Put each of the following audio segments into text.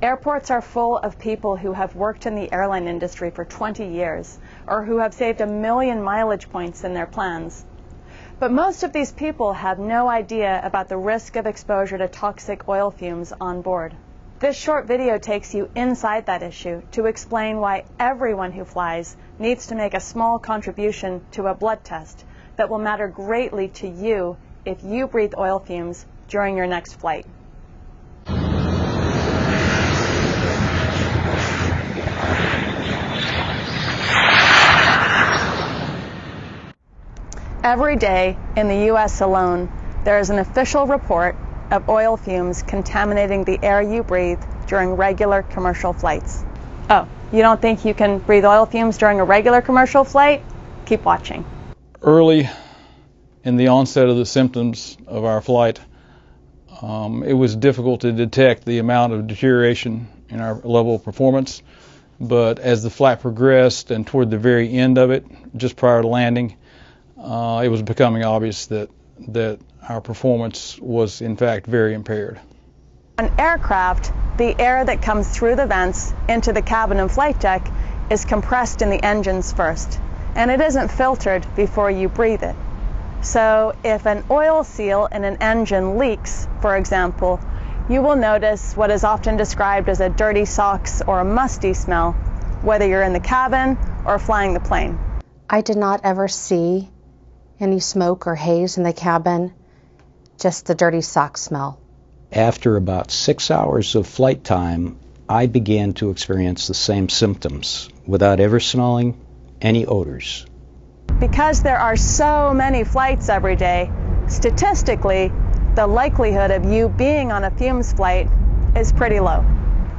Airports are full of people who have worked in the airline industry for 20 years or who have saved 1 million mileage points in their plans. But most of these people have no idea about the risk of exposure to toxic oil fumes on board. This short video takes you inside that issue to explain why everyone who flies needs to make a small contribution to a blood test that will matter greatly to you if you breathe oil fumes during your next flight. Every day in the U.S. alone, there is an official report of oil fumes contaminating the air you breathe during regular commercial flights. Oh, you don't think you can breathe oil fumes during a regular commercial flight? Keep watching. Early in the onset of the symptoms of our flight, it was difficult to detect the amount of deterioration in our level of performance, but as the flight progressed and toward the very end of it, just prior to landing, it was becoming obvious that our performance was in fact very impaired. On aircraft, the air that comes through the vents into the cabin and flight deck is compressed in the engines first, and it isn't filtered before you breathe it. So if an oil seal in an engine leaks, for example, you will notice what is often described as a dirty socks or a musty smell, whether you're in the cabin or flying the plane. I did not ever see any smoke or haze in the cabin, just the dirty sock smell. After about 6 hours of flight time, I began to experience the same symptoms without ever smelling any odors. Because there are so many flights every day, statistically, the likelihood of you being on a fumes flight is pretty low.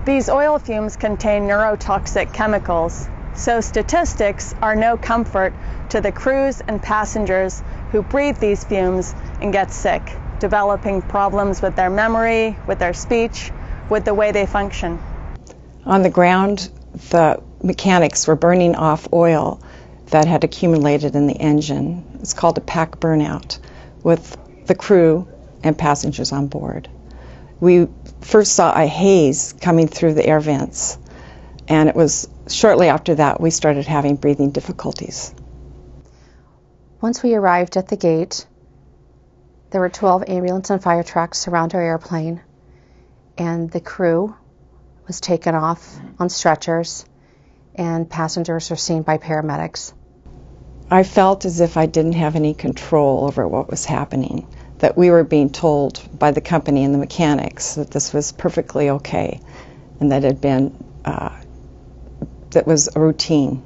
These oil fumes contain neurotoxic chemicals, so statistics are no comfort to the crews and passengers who breathe these fumes and get sick, developing problems with their memory, with their speech, with the way they function. On the ground, the mechanics were burning off oil that had accumulated in the engine. It's called a pack burnout, with the crew and passengers on board. We first saw a haze coming through the air vents, and it was shortly after that we started having breathing difficulties. Once we arrived at the gate, there were 12 ambulance and fire trucks around our airplane, and the crew was taken off on stretchers, and passengers were seen by paramedics. I felt as if I didn't have any control over what was happening, that we were being told by the company and the mechanics that this was perfectly okay, and that that was a routine.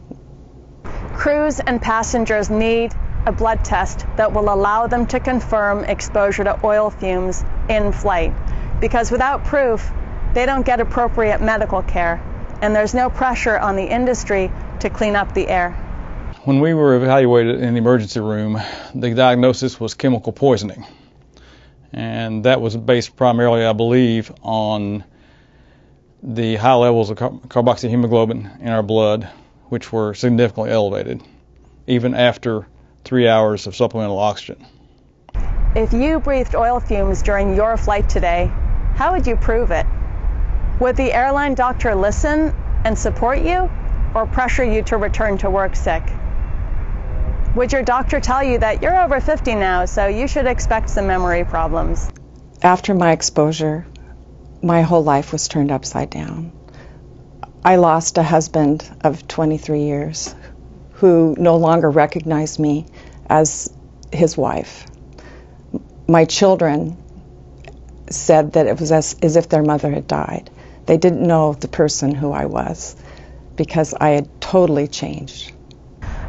Crews and passengers need a blood test that will allow them to confirm exposure to oil fumes in flight, because without proof, they don't get appropriate medical care, and there's no pressure on the industry to clean up the air. When we were evaluated in the emergency room, the diagnosis was chemical poisoning, and that was based primarily, I believe, on the high levels of carboxyhemoglobin in our blood, which were significantly elevated, even after 3 hours of supplemental oxygen. If you breathed oil fumes during your flight today, how would you prove it? Would the airline doctor listen and support you, or pressure you to return to work sick? Would your doctor tell you that you're over 50 now, so you should expect some memory problems? After my exposure, my whole life was turned upside down. I lost a husband of 23 years who no longer recognized me as his wife. My children said that it was as if their mother had died. They didn't know the person who I was because I had totally changed.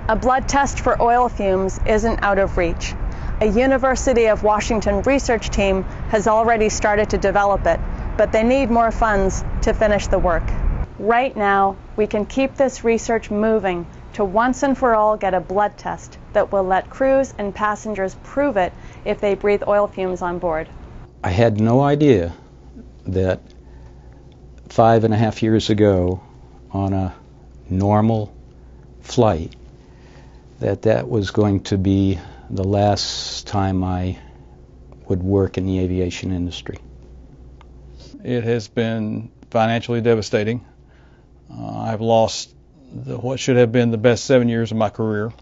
A blood test for oil fumes isn't out of reach. A University of Washington research team has already started to develop it, but they need more funds to finish the work. Right now, we can keep this research moving to once and for all get a blood test that will let crews and passengers prove it if they breathe oil fumes on board. I had no idea that 5.5 years ago on a normal flight that was going to be the last time I would work in the aviation industry. It has been financially devastating. I've lost what should have been the best 7 years of my career.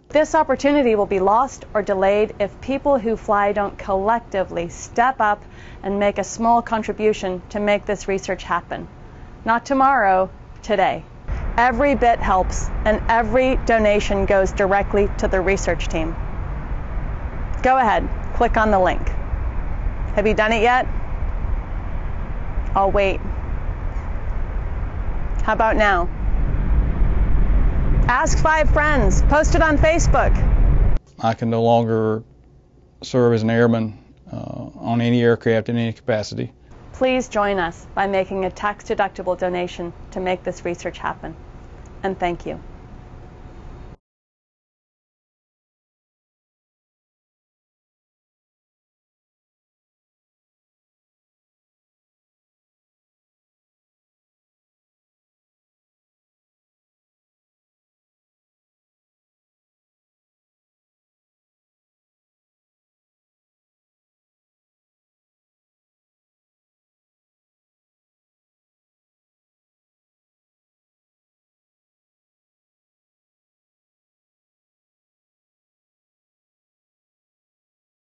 This opportunity will be lost or delayed if people who fly don't collectively step up and make a small contribution to make this research happen. Not tomorrow, today. Every bit helps, and every donation goes directly to the research team. Go ahead, click on the link. Have you done it yet? I'll wait. How about now? Ask 5 friends. Post it on Facebook. I can no longer serve as an airman on any aircraft in any capacity. Please join us by making a tax-deductible donation to make this research happen. And thank you.